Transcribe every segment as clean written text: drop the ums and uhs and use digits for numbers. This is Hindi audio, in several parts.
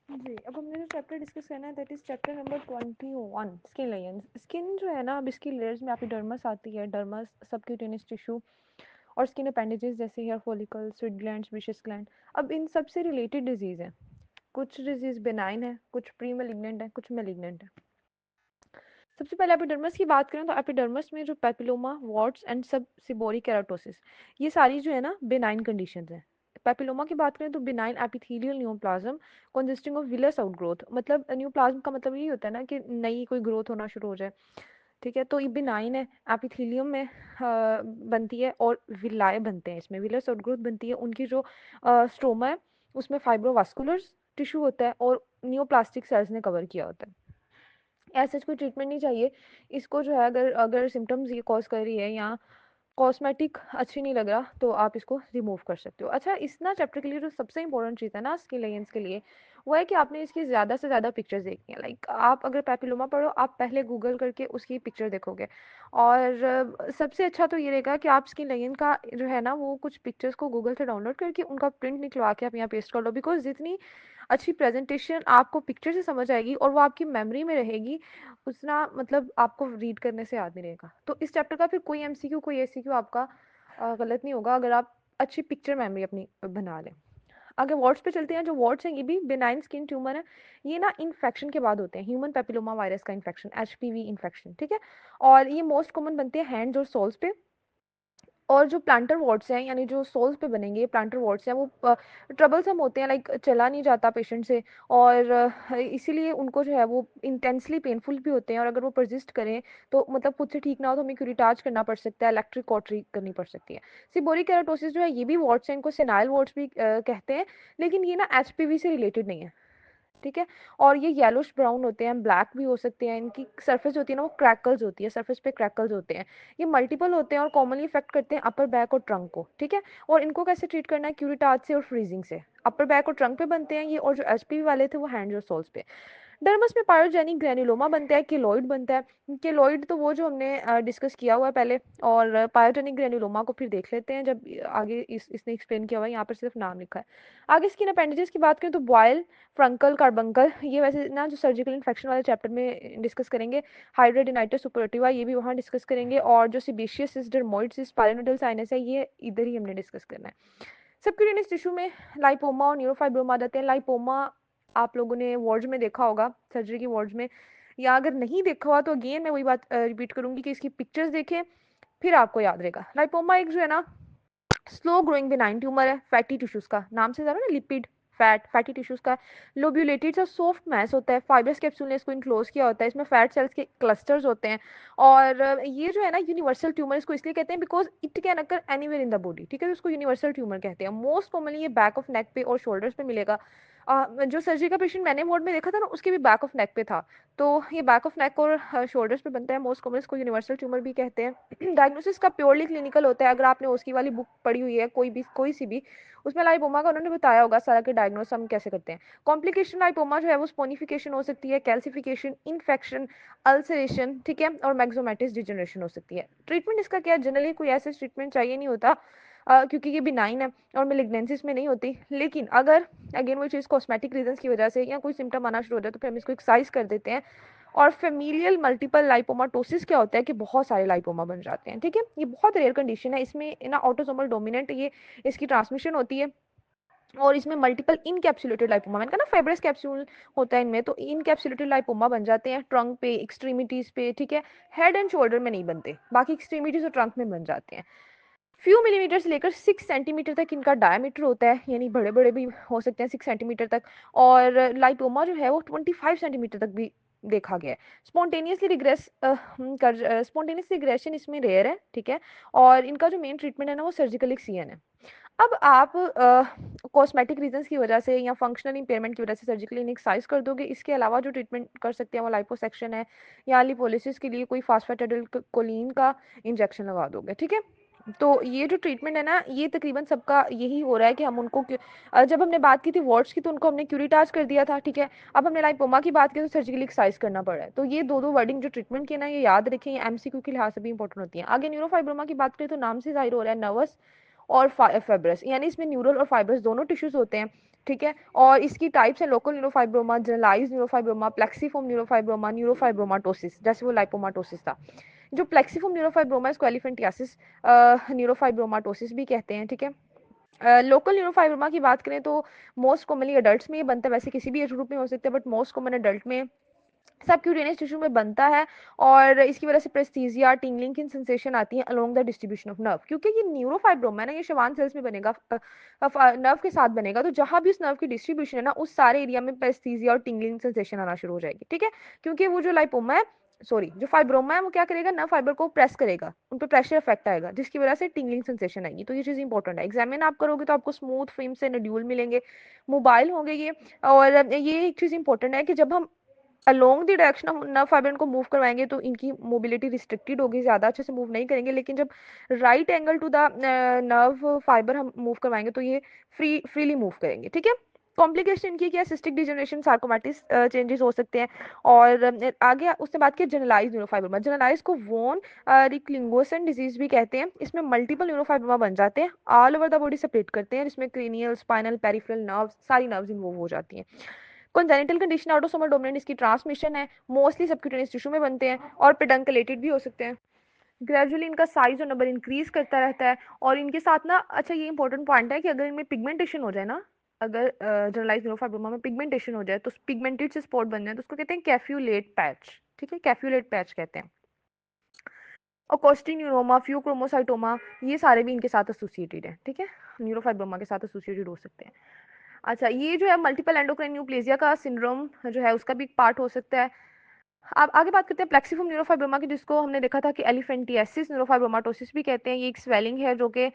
जी, अब हमने जो चैप्टर डिस्कस करना है that is chapter number 21 skin layers. Skin जो है ना, अब इसकी लेयर्स में एपिडर्मिस आती है, डर्मिस, सबक्यूटेनियस टिश्यू और स्किन अपेंडेजेस जैसे hair follicle, sweat gland, sebaceous gland. अब इन सब से रिलेटेड डिजीज़ हैं। कुछ डिजीज़ बेनाइन है, कुछ प्री मैलिग्नेंट है, कुछ मैलिग्नेंट है। सबसे पहले एपिडर्मिस की बात करें तो एपिडर्मिस में जो पेपिलोमा, वॉर्ट्स एंड सब सिबोरिक केराटोसिस, ये सारी जो है ना बेनाइन कंडीशंस हैं। पेपिलोमा की बात करें तो benign epithelial neoplasm consisting of villous outgrowth, मतलब न्यूप्लाज्म का मतलब यही होता है ना कि नई कोई ग्रोथ होना शुरू हो जाए। ठीक है, तो ये बिनाइन है, एपिथेलियम में बनती है और विलाय बनते हैं, इसमें विलस आउटग्रोथ बनती है। उनकी जो स्ट्रोमा है उसमें फाइब्रोवास्कुलर टिश्यू होता है और नियोप्लास्टिक सेल्स ने कवर किया होता है। ऐसा कोई ट्रीटमेंट नहीं चाहिए इसको, जो है अगर अगर सिम्टम्स ये कॉज कर रही है या कॉस्मेटिक अच्छी नहीं लग रहा तो आप इसको रिमूव कर सकते हो। अच्छा, इस ना चैप्टर के लिए जो सबसे इंपॉर्टेंट चीज़ है ना स्किन लेयर्स के लिए, वो है कि आपने इसकी ज़्यादा से ज़्यादा पिक्चर्स देखनी है। लाइक आप अगर पेपिलोमा पढ़ो, आप पहले गूगल करके उसकी पिक्चर देखोगे। और सबसे अच्छा तो ये रहेगा कि आप स्किन लेयर्स का जो है ना वो कुछ पिक्चर्स को गूगल से डाउनलोड करके उनका प्रिंट निकलवा के आप यहाँ पेस्ट कर लो। बिकॉज जितनी अच्छी प्रेजेंटेशन आपको पिक्चर से समझ आएगी और वो आपकी मेमोरी में रहेगी, उतना मतलब आपको रीड करने से याद नहीं रहेगा। तो इस चैप्टर का फिर कोई एमसीक्यू कोई एसीक्यू आपका गलत नहीं होगा अगर आप अच्छी पिक्चर मेमोरी अपनी बना लें। आगे वार्ड्स पे चलते हैं। जो वार्ड्स हैं ये भी बिनाइन स्किन ट्यूमर है। ये ना इन्फेक्शन के बाद होते हैं, ह्यूमन पेपिलोमा वायरस का इन्फेक्शन, एचपीवी इन्फेक्शन। ठीक है, और ये मोस्ट कॉमन बनते हैं हैंड्स और सोल्स पे। और जो प्लांटर वार्ड्स हैं यानी जो सोल्स पे बनेंगे प्लांटर वार्ड्स हैं, वो ट्रबलसम होते हैं, लाइक चला नहीं जाता पेशेंट से। और इसीलिए उनको जो है वो इंटेंसली पेनफुल भी होते हैं, और अगर वो परसिस्ट करें तो मतलब खुद से ठीक ना हो तो हमें क्यूरिटाज करना पड़ सकता है, इलेक्ट्रिक कॉटरी करनी पड़ सकती है। सिबोरिक केराटोसिस जो है ये भी वार्ड्स हैं, इनको सेनाइल वार्ड्स भी कहते हैं, लेकिन ये ना एचपीवी से रिलेटेड नहीं है। ठीक है, और ये येलोश ब्राउन होते हैं, ब्लैक भी हो सकते हैं। इनकी सरफेस होती है ना वो क्रैकल्स होती है, सरफेस पे क्रैकल्स होते हैं। ये मल्टीपल होते हैं और कॉमनली इफेक्ट करते हैं अपर बैक और ट्रंक को। ठीक है, और इनको कैसे ट्रीट करना है, क्यूरिटाज से और फ्रीजिंग से। अपर बैक और ट्रंक पे बनते हैं ये, और जो एचपीवी वाले थे वो हैंड्स और सोल्स पे। डर्मस में पायोजेनिक ग्रैन्युलोमा बनता है, केलॉइड बनता है। केलॉइड तो वो जो हमने डिस्कस किया हुआ है पहले, और पायोजेनिक ग्रैन्युलोमा को फिर देख लेते हैं जब आगे इसने एक्सप्लेन किया हुआ है, यहाँ पर सिर्फ नाम लिखा है। आगे स्किन अपेंडेजेस की बात करें तो बॉयल, फ्रंकल, कार्बंकल, ये वैसे ना जो सर्जिकल इन्फेक्शन वाले चैप्टर में डिस्कस करेंगे। हाइड्रेडिनाइटिस सुपरटिवा ये भी वहाँ डिस्कस करेंगे, और जो सीबेशियस डर्मोइड्स पायरिनोडल साइनस है ये इधर ही हमने डिस्कस करना है। सबक्यूटेनियस टिश्यू में लाइपोमा और न्यूरोफाइब्रोमा आ जाते हैं। लाइपोमा आप लोगों ने वार्ड्स में देखा होगा, सर्जरी की वार्ड्स में, या अगर नहीं देखा हुआ तो अगेन मैं वही बात रिपीट करूंगी कि इसकी पिक्चर्स देखें, फिर आपको याद रहेगा। लाइपोमा एक जो है ना स्लो ग्रोइंग बिनाइन ट्यूमर है, फैटी टिश्यूज का, नाम से ज़्यादा ना लिपिड फैट फैटी टिश्यूज का। लोब्यूलेटेड सा सॉफ्ट मैस होता है, फाइब्रस कैप्सूल ने इसको इनक्लोज किया होता है, इसमें फैट सेल्स के क्लस्टर्स होते हैं। और ये जो है ना यूनिवर्सल ट्यूमर इसको इसलिए कहते हैं because it can occur anywhere in the body. ठीक है, तो इसको यूनिवर्सल ट्यूमर कहते हैं। मोस्ट कॉमनली ये बैक ऑफ नेक पे और शोल्डर्स पे मिलेगा। जो सर्जरी का पेशेंट मैंने वार्ड में देखा था ना उसके भी बैक ऑफ नेक पे था। तो ये बैक ऑफ नेक और शोल्डर्स पे बनता है, मोस्ट कॉमन इसको यूनिवर्सल ट्यूमर भी कहते हैं। डायग्नोसिस का प्योरली क्लिनिकल होता है। अगर आपने उसकी वाली बुक पढ़ी हुई है कोई सी भी, उसमें लाइपोमा का उन्होंने बताया होगा सारा कि डायग्नोस हम कैसे करते हैं। कॉम्प्लिकेशन लाइपोमा जो है वो स्पोनिफिकेशन हो सकती है, कैल्सिफिकेशन, इन्फेक्शन, अल्सरेशन, ठीक है, और मैक्सोमेटिस डिजनरेशन हो सकती है। ट्रीटमेंट इसका क्या है, जनरली कोई ऐसे ट्रीटमेंट चाहिए नहीं होता, क्योंकि ये बिनाइन है और मेलिग्नेंसिस में नहीं होती। लेकिन अगर अगेन वो चीज़ कॉस्मेटिक रीजंस की वजह से या कोई सिम्टम आना शुरू हो जाए तो फिर हम इसको एक्सरसाइज कर देते हैं। और फेमिलियल मल्टीपल लाइपोमाटोसिस क्या होता है कि बहुत सारे लाइपोमा बन जाते हैं। ठीक है, ये बहुत रेयर कंडीशन है, इसमें ना ऑटोसोमल डोमिनेंट ये इसकी ट्रांसमिशन होती है। और इसमें मल्टीपल इनकैप्सुलेटेड लाइपोमा, मैंने कहा ना फाइब्रस कैप्सूल होता है इनमें, तो इनकैप्सुलेटेड लाइपोमा बन जाते हैं ट्रंक पे, एक्सट्रीमिटीज पे। ठीक है, हेड एंड शोल्डर में नहीं बनते, बाकी एक्सट्रीमिटीज और ट्रंक में बन जाते हैं। फ्यू मिलीमीटर से लेकर 6 सेंटीमीटर तक इनका डायमीटर होता है, यानी बड़े बड़े भी हो सकते हैं 6 सेंटीमीटर तक। और लाइपोमा जो है वो 25 सेंटीमीटर तक भी देखा गया है। स्पॉन्टेनियसली रिग्रेस कर स्पॉन्टेनियस रिग्रेशन इसमें रेयर है। ठीक है, और इनका जो मेन ट्रीटमेंट है ना वो सर्जिकल एक्सियन है। अब आप कॉस्मेटिक रीजंस की वजह से या फंक्शनल इंपेयरमेंट की वजह से सर्जिकली एक्साइज कर दोगे, इसके अलावा जो ट्रीटमेंट कर सकते हैं वो लाइपोसेक्शन है, या लिपोलिसिस के लिए कोई फास्फेटाइलकोलिन का इंजेक्शन लगा दोगे। ठीक है, तो ये जो ट्रीटमेंट है ना ये तकरीबन सबका यही हो रहा है कि हम उनको जब हमने बात की थी वार्ड्स की तो उनको हमने क्यूरिटाज कर दिया था। ठीक है, अब हमने लाइपोमा की बात की तो सर्जिकली एक्साइज करना पड़ रहा है। तो ये दो वर्डिंग जो ट्रीटमेंट की ना ये याद रखें, ये एमसीक्यू के लिहाज से भी इंपॉर्टेंट होती है। आगे न्यूरोफाइब्रोमा की बात करें तो नाम से जाहिर हो रहा है नर्वस और फाइब्रस, यानी इसमें न्यूरल और फाइब्रस दोनों टिश्यूज होते हैं। ठीक है। और इसकी टाइप्स है local neurofibroma, generalised neurofibroma, plexiform neurofibroma, neurofibromatosis, जैसे वो लाइपोमाटोसिस था। जो प्लेक्सिफॉर्म न्यूरोफाइब्रोमा इसको एलिफेंटियासिस न्यूरोफाइब्रोमाटोसिस भी कहते हैं, ठीक है। लोकल न्यूरोफाइब्रोमा की बात करें तो मोस्ट कॉमनली अडल्ट्स में ये बनता है, वैसे किसी भी एज ग्रुप में हो सकता है, बट मोस्ट कॉमन अडल्ट में सबक्यूटेनियस टिश्यू में बनता है। और इसकी वजह से प्रेस्टीजिया, टिंगलिंग की सेंसेशन आती है along the distribution of nerve, क्योंकि ये न्यूरोफाइब्रोमा है ना, ये शवान सेल्स में बनेगा, नर्व के साथ बनेगा, तो जहां भी उस नर्व की डिस्ट्रीब्यूशन है ना, उस सारे एरिया में प्रेस्टीजिया और टिंगलिंग सेंसेशन आना शुरू हो जाएगी, ठीक है। क्योंकि वो जो लाइपोमा है, सॉरी, जो फाइब्रोमा है वो क्या करेगा, नर्व फाइबर को प्रेस करेगा, उन पर प्रेशर इफेक्ट आएगा, जिसकी वजह से टिंगलिंग सेंसेशन आएगी। तो ये चीज इंपॉर्टेंट है, एग्जामिन आप करोगे तो आपको स्मूथ फिल्म से नड्यूल मिलेंगे, मोबाइल होंगे ये। और ये एक चीज इंपॉर्टेंट है कि जब हम along the direction of nerve fibre इनको मूव करवाएंगे तो इनकी मोबिलिटी रिस्ट्रिक्टेड होगी, ज़्यादा अच्छे से मूव नहीं करेंगे, लेकिन जब right angle to the nerve fibre हम मूव करवाएंगे तो ये फ्रीली मूव करेंगे, ठीक है। कॉम्प्लिकेशन इनकी क्या, सिस्टिक डिजनरेशन, सार्कोमाटिस चेंजेस हो सकते हैं। और आगे उससे बात की जनरलाइज न्यूरोफाइब्रोमा, जनरलाइज को वोन रिक्लिंगोसन डिजीज भी कहते हैं। इसमें मल्टीपल न्यूरोफाइब्रोमा बन जाते हैं, all over the body separate करते हैं, जिसमें क्रेनियल, स्पाइनल, पेरिफेरल नर्व, सारी नर्व्स इन्वॉल्व हो जाती हैं। कंजेनिटल कंडीशन, ऑटोसोमल डोमिनेंट इसकी ट्रांसमिशन है, मोस्टली सबक्यूटेनियस टिश्यू में बनते हैं और पेडंकलेटेड भी हो सकते हैं। ग्रेजुअली इनका साइज और नंबर इंक्रीज करता रहता है। और इनके साथ ना, अच्छा ये इंपॉर्टेंट पॉइंट है कि अगर इनमें पिगमेंटेशन हो जाए ना, अगर जनरलाइज न्यूरोफाइब्रोमा में पिगमेंटेशन हो जाए, तो पिगमेंटेड से स्पॉट बन जाए, तो उसको कहते हैं कैफ्यूलेट पैच, ठीक है, कैफ्यूलेट पैच कहते हैं। और कोस्टिक न्यूरोमा, फ्यूक्रोमोसाइटोमा, ये सारे भी इनके साथ एसोसिएटेड है, ठीक है, न्यूरोफाइब्रोमा के साथ एसोसिएटेड हो सकते हैं। अच्छा, ये जो है मल्टीपल एंडोक्राइन न्यूप्लेजिया का सिंड्रोम जो है उसका भी एक पार्ट हो सकता है। अब आगे बात करते हैं प्लेक्सिफॉर्म न्यूरोफाइब्रोमा की, जिसको हमने देखा था कि एलिफेंटियासिस न्यूरोफाइब्रोमाटोसिस भी कहते हैं। ये एक स्वेलिंग है जो कि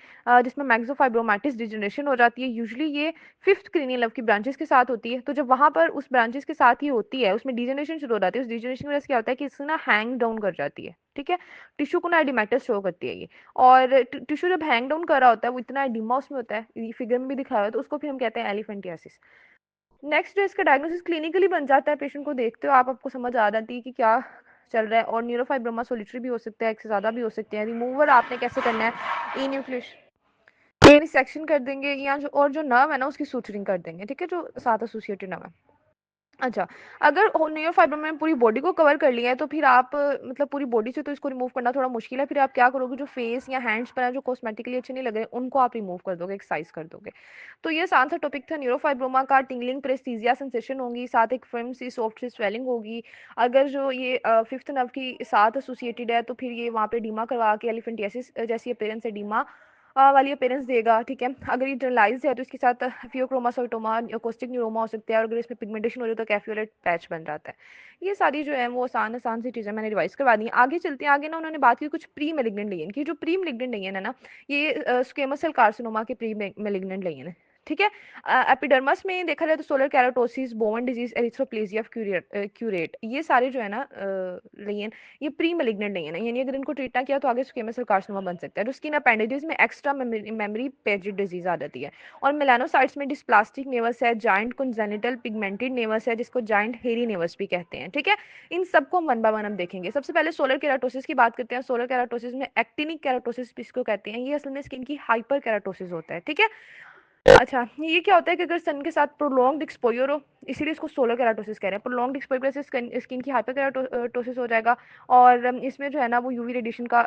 जिसमें मैक्सोफाइब्रोमैटिस डिजनरेशन हो जाती है। यूजुअली ये फिफ्थ क्रेनियल नर्व की ब्रांचेस के साथ होती है। तो जब वहां पर उस ब्रांचेस के साथ ही होती है, उसमें डिजनरेशन शुरू हो जाती है, उस डिजनरेशन की वजह से क्या होता है कि इससे ना हैंग डाउन कर जाती है, ठीक है, टिश्यू को ना एडिमेटस शो करती है ये। और टिश्यू जब हैंग डाउन कर रहा होता है, वो इतना एडिमा उसमें होता है, ये फिगर में भी दिखाया हुआ है, तो उसको फिर हम कहते हैं एलिफेंटियासिस। नेक्स्ट जो इसका डायग्नोसिस क्लिनिकली बन जाता है, पेशेंट को देखते हो आप, आपको समझ आ जाती है कि क्या चल रहा है। और न्यूरोफाइब्रोमा सोलिटरी भी हो सकता है, एक से ज़्यादा भी हो सकते हैं। रिमूवर आपने कैसे करना है, इन्फ्लेशन सेक्शन कर देंगे, या जो और जो नर्व है ना उसकी सूचरिंग कर देंगे, ठीक है, जो साथ एसोसिएटेड नर्व है। अच्छा, अगर न्यूरोफाइब्रोमा में पूरी बॉडी को कवर कर लिया है, तो फिर आप मतलब पूरी बॉडी से तो इसको रिमूव करना थोड़ा मुश्किल है। फिर आप क्या करोगे, जो फेस या हैंड्स पर है, जो कॉस्मेटिकली अच्छे नहीं लग रहे, उनको आप रिमूव कर दोगे, एक्सरसाइज कर दोगे। तो ये आसान सा टॉपिक था न्यूरोफाइब्रोमा का। टिंगलिंग, प्रेस्टीजिया सेंसेशन होंगी, साथ एक फिल्म सी सॉफ्ट सी स्वेलिंग होगी। अगर जो ये फिफ्थ नर्व की साथ एसोसिएटेड है, तो फिर ये वहाँ पे डीमा करवा के एलिफेंटियासिस जैसी अपीयरेंस है, डीमा वाली अपीयरेंस देगा, ठीक है। अगर ये जनरलाइज्ड है तो इसके साथ फियोक्रोमासाइटोमा, कोस्टिक न्यूरोमा हो सकता है। और अगर इसमें पिगमेंटेशन हो जाए तो कैफियोलेट पैच बन जाता है। ये सारी जो है वो आसान आसान सी चीज़ें मैंने रिवाइज करवा दी हैं। आगे चलते हैं, आगे ना उन्होंने बात की कुछ प्री मेलिग्नेंट लेजन की। जो प्री मेलिग्नेंट लेजन है ना, ये स्क्वेमस सेल कार्सिनोमा के प्री मेलिग्नेंट लेजन है, ठीक है। एपिडर्मस में देखा जाए तो सोलर कैरोटोसिस, बोवन डिजीज, एरिथ्रोप्लेजिया क्यूरेट, ये सारे जो है ना लेजन, ये प्री मेलिग्नेंट लेजन है। यानी अगर इनको ट्रीट ना किया तो आगे स्क्वेमस सेल कार्सिनोमा बन सकता है। जो स्किन अपेंडेजेस में एक्स्ट्रा मेमोरी पेजिड डिजीज आ जाती है। और मेलानोसाइट्स में डिस्प्लास्टिक नेवस है, जाइंट कंजेनिटल पिगमेंटेड नेवस है, जिसको जाइंट हेरी नेवस भी कहते हैं, ठीक है। इन सबको हम वन बाय वन हम देखेंगे। सबसे पहले सोलर केराटोसिस की बात करते हैं। सोलर केराटोसिस में एक्टिनिक केराटोसिस इसको कहते हैं। ये असल में स्किन की हाइपर केराटोसिस होता है, ठीक है। अच्छा, ये क्या होता है कि अगर सन के साथ प्रोलॉन्ग्ड एक्सपोजर हो, इसीलिए इसको सोलर केराटोसिस कह रहे हैं। प्रोलॉन्ग्ड एक्सपोजर से स्किन की हाइपर केराटोसिस हो जाएगा। और इसमें जो है ना वो यूवी रेडिएशन का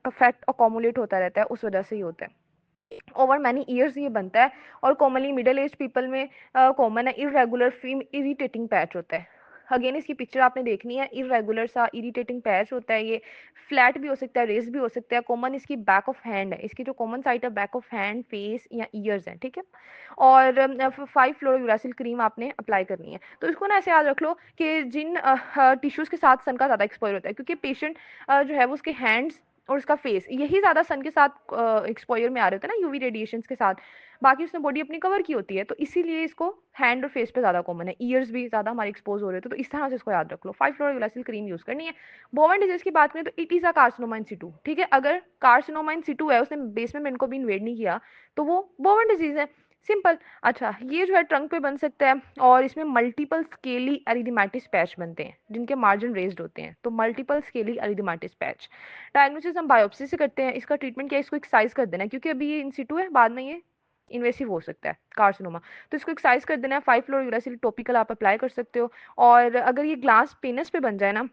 इफेक्ट अकोमुलेट होता रहता है, उस वजह से ही होता है। ओवर मैनी ईयर्स ये बनता है। और कॉमनली मिडिल एज पीपल में कॉमन है इरेगुलर फिल्म इरिटेटिंग पैच होता है। अगेन इसकी पिक्चर आपने देखनी है, इरेगुलर सा इरिटेटिंग पैच होता है। ये फ्लैट भी हो सकता है, रेस भी हो सकता है। कॉमन इसकी बैक ऑफ हैंड है, इसकी जो कॉमन साइट है बैक ऑफ हैंड, फेस या ईयर्स है, ठीक है। और 5 फ्लोरोयूरासिल क्रीम आपने अप्लाई करनी है। तो इसको ना ऐसे याद रख लो कि जिन टिश्यूज के साथ सन का ज़्यादा एक्सपोजर होता है, क्योंकि पेशेंट जो है वो उसके हैंड्स और उसका फेस यही ज़्यादा सन के साथ एक्सपोजर में आ रहे होते हैं ना, यूवी रेडिएशंस के साथ। बाकी उसने बॉडी अपनी कवर की होती है, तो इसीलिए इसको हैंड और फेस पे ज़्यादा कॉमन है। ईयर्स भी ज़्यादा हमारे एक्सपोज हो रहे थे, तो इस तरह से इसको याद रख लो। 5 फ्लोरोयूरासिल क्रीम यूज़ करनी है। बोवन डिजीज की बात करें तो इट इज़ अ कार्सिनोमा इन सिटू, ठीक है। अगर कार्सिनोमा इन सिटू है, उसने बेसमेंट को भी इन्वेड नहीं किया, तो वो बोवन डिजीज है, सिंपल। अच्छा, ये जो है ट्रंक पे बन सकता है। और इसमें मल्टीपल स्केली एरिथमेटिस पैच बनते हैं, जिनके मार्जिन रेज्ड होते हैं। तो मल्टीपल स्केली एरिथमेटिस पैच, डायग्नोसिस हम बायोप्सी से करते हैं। इसका ट्रीटमेंट क्या है, इसको एक्सरसाइज कर देना है, क्योंकि अभी ये इन सिटू है, बाद में ये इन्वेसिव हो सकता है कार्सिनोमा। तो इसको एक्सरसाइज कर देना है, 5 फ्लोरोयूरासिल टॉपिकल आप अप्लाई कर सकते हो। और अगर ये ग्लास पेनिस पे बन जाए ना,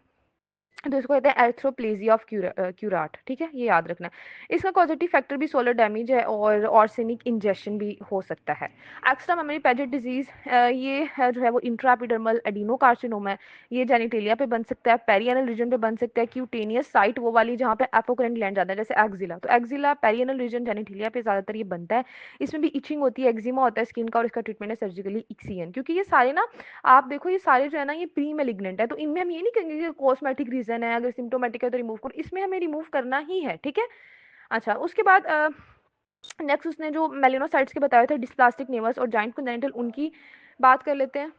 तो इसको कहते हैं एर्थ्रोप्लेजिया ऑफ क्यूराट, ठीक है, ये याद रखना है। इसका पॉजिटिव फैक्टर भी सोलर डैमेज है और ऑर्सेनिक इंजेक्शन भी हो सकता है। एक्स्ट्रा मेमोरी पैजेट डिजीज, ये है जो है वो इंट्राएपिडर्मल एडिनोकार्सिनोमा है। ये जेनिटेलिया पे बन सकता है, पेरियनल रीजन पे बन सकता है, क्यूटेनियस साइट वो वाली जहाँ पे एपोक्रेंट ग्लैंड जाता है, जैसे एक्जिला। तो एक्जिला पेरियनल रीजन जेनिटेलिया पे ज्यादातर ये बनता है। इसमें भी इचिंग होती है, एक्जिमा होता है स्किन का, और इसका ट्रीटमेंट है सर्जिकली इक्सियन। क्योंकि ये सारे ना, आप देखो ये सारे जो है ना, ये प्री मेलिग्नेंट है, तो इनमें हम ये नहीं कहेंगे कि कॉस्मेटिक रीजन है, अगर सिम्टोमेटिक है तो रिमूव करो, इसमें हमें रिमूव करना ही है, ठीक है। अच्छा, उसके बाद नेक्स्ट उसने जो मेलिनोसाइट्स के बताए थे, डिस्प्लास्टिक नेवस और जाइंट कंजेनिटल, उनकी बात कर लेते हैं।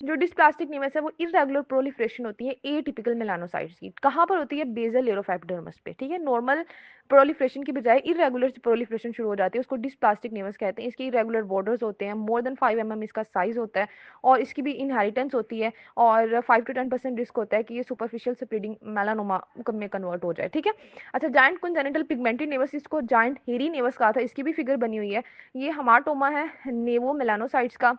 जो डिस्प्लास्टिक निवस है वो इरेगुलर प्रोलिफरेशन होती है एटिपिकल मेलानोसाइट्स की। कहाँ पर होती है? बेसल लेयर ऑफ एपिडर्मिस पे, ठीक है। नॉर्मल प्रोलिफरेशन की बजाय इरेगुलर प्रोलिफरेशन शुरू हो जाती है, उसको डिस्प्लास्टिक निवस कहते हैं। इसके इरेगुलर बॉर्डर्स होते हैं, मोर देन 5 mm इसका साइज होता है, और इसकी भी इनहेरिटेंस होती है, और 5 to 10% रिस्क होता है कि ये सुपरफिशियल स्प्रेडिंग मेलानोमा में कन्वर्ट हो जाए, ठीक है। अच्छा, जाइंट कंजेनिटल पिगमेंटेड नेवस, इसको जाइंट हेरी नेवस कहा था, इसकी भी फिगर बनी हुई है। ये हमाटोमा है नेवो मेलानोसाइट्स का।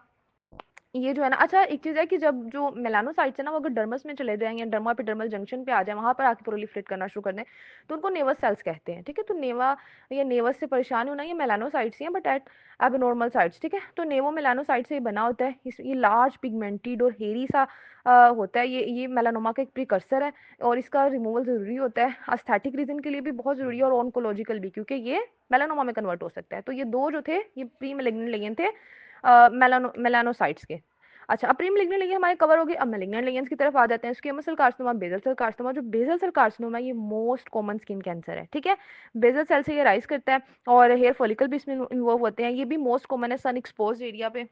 ये जो है ना, अच्छा एक चीज है कि जब जो मेलानोसाइट्स है ना, वो अगर डर्मस में चले जाएं या डर्मा एपिडर्मल जंक्शन पे आ जाए, वहां पर आके प्रोलिफरेट करना शुरू कर दें, तो उनको नेवस सेल्स कहते हैं, ठीक है। तो नेवा या नेवस से परेशान होना, ये मेलानोसाइट्स ही हैं, बट एट एबनॉर्मल साइट्स, ठीक है। तो नेवो मेलानोसाइट से ये बना होता है, ये लार्ज पिगमेंटेड और हेरी सा होता है। ये मेलानोमा का एक प्रिकर्सर है, और इसका रिमूवल जरूरी होता है, एस्थेटिक रीजन के लिए भी बहुत जरूरी है, और ऑन्कोलॉजिकल भी, क्योंकि ये मेलानोमा में कन्वर्ट हो सकता है। तो ये दो जो थे, ये प्री मेलिग्नेंट लेगियन थे मेलानोसाइट्स के। अच्छा, अब प्री मेलिग्नेंट लेगियन हमारे कवर हो गए। अब मेलिग्नेंट लेगियंस की तरफ आ जाते हैं। Squamous cell carcinoma, basal cell carcinoma. जो बेसल सेल कार्सिनोमा है, ये मोस्ट कॉमन स्किन कैंसर है, ठीक है। बेसल सेल से ये राइज करता है, और हेयर फॉलिकल भी इसमें इन्वॉल्व होते हैं। ये भी मोस्ट कॉमन है सन एक्सपोज एरिया पे,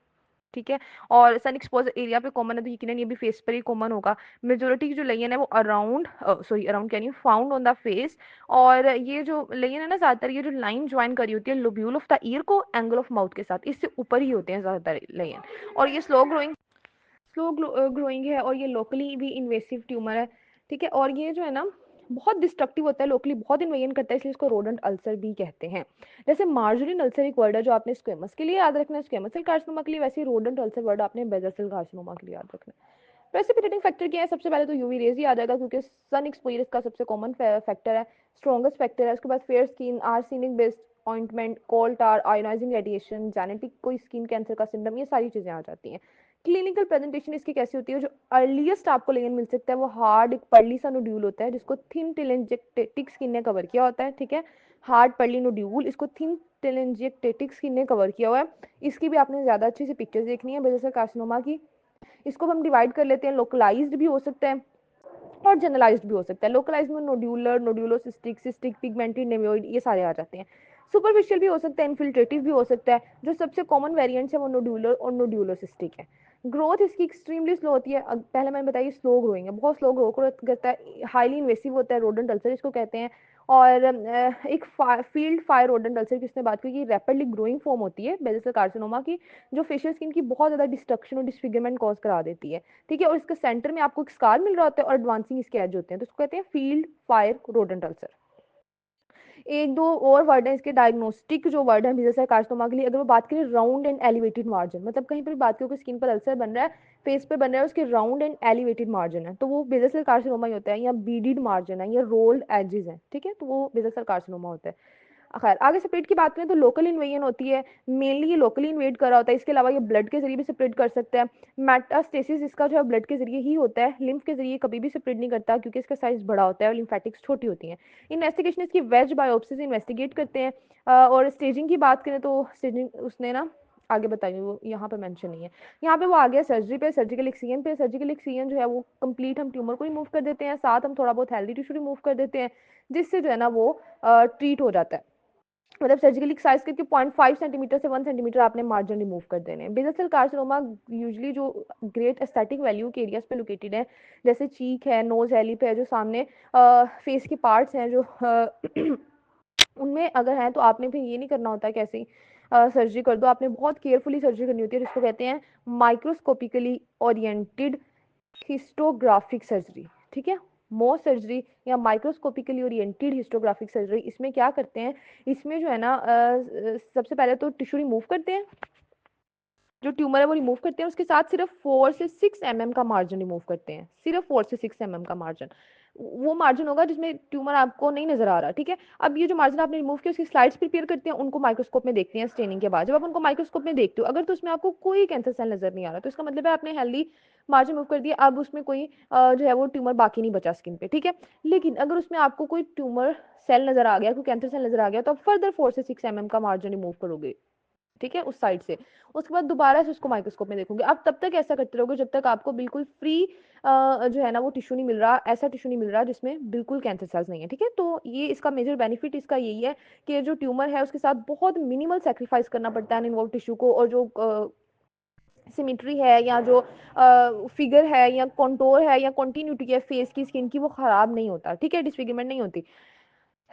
ठीक है। और सन एक्सपोज एरिया पे कॉमन है, तो यकीनन ये भी फेस पर ही कॉमन होगा। मेजोरिटी की जो लेयन है वो अराउंड, सॉरी अराउंड क्या नहीं, फाउंड ऑन द फेस। और ये जो लेयन है ना, ज्यादातर ये जो लाइन ज्वाइन करी होती है लोब्यूल ऑफ द ईयर को एंगल ऑफ माउथ के साथ, इससे ऊपर ही होते हैं ज्यादातर लेयन। और ये स्लो ग्रोइंग है, और ये लोकली भी इन्वेसिव ट्यूमर है, ठीक है। और ये जो है ना, बहुत डिस्ट्रक्टिव होता है, लोकली बहुत इन्वेजन करता है, इसलिए इसको रोडेंट अल्सर भी कहते हैं। जैसे मार्जरीन अल्सर एक वर्ड है जो आपने स्क्वेमस के लिए याद रखना है, स्क्वेमस सेल कार्सिनोमा के लिए, वैसे ही रोडेंट अल्सर वर्ड आपने बेसल सेल कार्सिनोमा के लिए याद रखना है। प्रेसिपिटेटिंग फैक्टर क्या है? सबसे पहले तो यूवी रेज ही आ जाएगा, क्योंकि सन एक्सपोजर का सबसे कॉमन फैक्टर है, स्ट्रॉन्गेस्ट फैक्टर है। उसके बाद fair skin, arsenic based ointment, coal tar, ionising radiation, genetic कोई स्किन कैंसर का सिम्टम, ये सारी चीजें आ जाती हैं। क्लिनिकल प्रेजेंटेशन इसकी कैसी होती है? जो अर्लीस्ट आपको लेगन मिल सकता है वो हार्ड एक पर्ली सा नोड्यूल होता है, जिसको थिन टेलेंजेक्टेटिक स्किन ने कवर किया होता है, ठीक है। हार्ड पर्ली नोड्यूल, इसको थिन टेलेंजेक्टेटिक स्किन ने कवर किया हुआ है। इसकी भी आपने ज्यादा अच्छी सी पिक्चर्स देखनी है बेसल सेल कार्सिनोमा की। इसको हम डिवाइड कर लेते हैं, लोकलाइज्ड भी हो सकता है और जनरलाइज्ड भी हो सकता है। लोकलाइज्ड में नोड्यूलर, नोड्यूलोसिस्टिक, सिस्टिक, पिगमेंटेड, नेवियोइड, ये सारे आ जाते हैं। सुपरफिशियल भी हो सकता है, इन्फिल्ट्रेटिव भी हो सकता है। जो सबसे कॉमन वेरिएंट्स है वो नोड्यूलर और नोड्यूलोसिस्टिक है। ग्रोथ इसकी एक्सट्रीमली स्लो होती है। पहले मैंने बताया स्लो ग्रोइंग है, बहुत स्लो ग्रो करता है, हाईली इन्वेसिव होता है, रोडेंट अल्सर इसको कहते हैं। और एक फील्ड फायर रोडेंट अल्सर की उसने बात की कि रैपिडली ग्रोइंग फॉर्म होती है बेसल सेल कार्सिनोमा की, जो फेशियल स्किन की बहुत ज्यादा डिस्ट्रक्शन और डिसफिगरमेंट कॉज करा देती है, ठीक है। और इसके सेंटर में आपको एक स्कार मिल रहा होता है, और एडवांसिंग इसके एज होते हैं, तो इसको कहते हैं फील्ड फायर रोडेंट अल्सर। एक दो और वर्ड है इसके डायग्नोस्टिक जो वर्ड है बेसल सेल कार्सिनोमा के लिए। अगर वो बात करें राउंड एंड एलिवेटेड मार्जिन, मतलब कहीं पर बात करें कि स्किन पर अल्सर बन रहा है, फेस पे बन रहा है, उसके राउंड एंड एलिवेटेड मार्जिन है, तो वो बेसल सेल कार्सिनोमा ही होता है, या बीडीड मार्जिन है, या रोल्ड एजेस है, ठीक है, तो वो बेसल सेल कार्सिनोमा होता है। खैर, आगे स्प्रेड की बात करें तो लोकल इन्वेजन होती है, मेनली ये लोकली इन्वेड कर रहा होता है। इसके अलावा ये ब्लड के जरिए भी स्प्रेड कर सकता है। मेटास्टेसिस इसका जो है ब्लड के जरिए ही होता है, लिम्फ के जरिए कभी भी स्प्रेड नहीं करता, क्योंकि इसका साइज बड़ा होता है और लिम्फेटिक्स छोटी होती हैं। इन्वेस्टिगेशन इसकी वेज बायोप्सी से इन्वेस्टिगेट करते हैं। और स्टेजिंग की बात करें तो स्टेजिंग उसने ना आगे बताई, वो यहाँ पे मेंशन नहीं है। यहाँ पे वो आ गया सर्जरी पे, सर्जिकल एक्सिजन पे। सर्जिकल एक्सिजन जो है वो कंप्लीट हम ट्यूमर को रिमूव कर देते हैं, साथ हम थोड़ा बहुत हेल्दी टिश्यू रिमूव कर देते हैं, जिससे जो है ना वो ट्रीट हो जाता है। मतलब सर्जिकली एक्सरसाइज करके 0.5 सेंटीमीटर से 1 सेंटीमीटर आपने मार्जिन रिमूव कर देने हैं। बेसल सेल कार्सिनोमा यूजुअली जो ग्रेट एस्थेटिक वैल्यू के एरियाज पे लोकेटेड है, जैसे चीक है, नोज है, लिप है, जो सामने फेस के पार्ट्स हैं, जो उनमें अगर है तो आपने फिर ये नहीं करना होता है कैसे सर्जरी कर दो, आपने बहुत केयरफुली सर्जरी करनी होती है, जिसको कहते हैं माइक्रोस्कोपिकली ओरिएंटेड हिस्टोग्राफिक सर्जरी, ठीक है। मोस सर्जरी या माइक्रोस्कोपिकली ओरिएंटेड हिस्टोग्राफिक सर्जरी, इसमें क्या करते हैं, इसमें जो है ना सबसे पहले तो टिश्यू रिमूव करते हैं, जो ट्यूमर है वो रिमूव करते हैं, उसके साथ सिर्फ 4 से 6 का मार्जिन रिमूव करते हैं, सिर्फ 4 से 6 का मार्जिन, वो मार्जिन होगा जिसमें ट्यूमर आपको नहीं नजर आ रहा, ठीक है। अब ये जो मार्जिन आपने रिमूव किया उसकी स्लाइड्स प्रिपेयर करते हैं, उनको माइक्रोस्कोप में देखते हैं स्टेनिंग के बाद। जब आप उनको माइक्रोस्कोप में देखते हो अगर तो उसमें आपको कोई कैंसर सेल नजर नहीं आ रहा, तो इसका मतलब है आपने हेल्दी मार्जिन रिमूव कर दिया, अब उसमें कोई जो है वो ट्यूमर बाकी नहीं बचा स्किन पे, ठीक है। लेकिन अगर उसमें आपको कोई ट्यूमर सेल नजर आ गया, कोई कैंसर सेल नजर आ गया, तो आप फर्दर 4 से 6 का मार्जिन रिमूव करोगे, ठीक है, उस साइड से। उसके बाद दोबारा से उसको माइक्रोस्कोप में देखोगे। आप तब तक ऐसा करते रहोगे जब तक आपको बिल्कुल फ्री जो है ना वो टिश्यू नहीं मिल रहा, ऐसा टिश्यू नहीं मिल रहा जिसमें बिल्कुल कैंसर सेल्स नहीं है, ठीक है। तो ये इसका मेजर बेनिफिट इसका यही है कि जो ट्यूमर है उसके साथ बहुत मिनिमल सेक्रीफाइस करना पड़ता है इन्वॉल्व टिश्यू को, और जो सिमेट्री है या जो फिगर है या कॉन्टोर है या कॉन्टिन्यूटी है फेस की, स्किन की, वो खराब नहीं होता, ठीक है, डिसफिगरमेंट नहीं होती।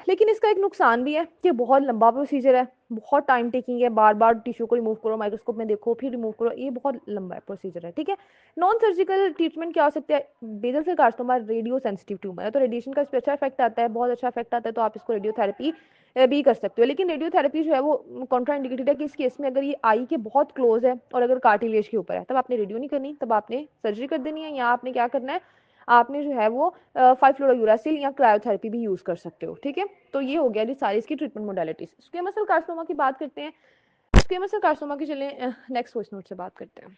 लेकिन इसका एक नुकसान भी है कि बहुत लंबा प्रोसीजर है, बहुत टाइम टेकिंग है, बार बार टिश्यू को रिमूव करो, माइक्रोस्कोप में देखो, फिर रिमूव करो, ये बहुत लंबा है प्रोसीजर है, ठीक है। नॉन सर्जिकल ट्रीटमेंट क्या हो सकता है, basal cell carcinoma radiosensitive tumour है, तो रेडिएशन का इस पर अच्छा इफेक्ट आता है, बहुत अच्छा इफेक्ट आता है, तो आप इसको रेडियोथेरेपी भी कर सकते हो। लेकिन रेडियोथेरेपी जो है वो कॉन्ट्रा इंडिकेटेड है कि इस केस में अगर ये आई के बहुत क्लोज है और अगर कार्टिलेज के ऊपर है, तब आपने रेडियो नहीं करनी, तब आपने सर्जरी कर देनी है, या आपने क्या करना है, आपने जो है वो 5-फ्लोरोयूरासिल या क्रायोथेरेपी भी यूज कर सकते हो, ठीक है। तो ये हो गया जी सारी इसकी treatment modalities. Squamous cell carcinoma की बात करते हैं। स्क्वेमस सेल कार्सिनोमा की चलें नेक्स्ट क्वेश्चन नोट से बात करते हैं।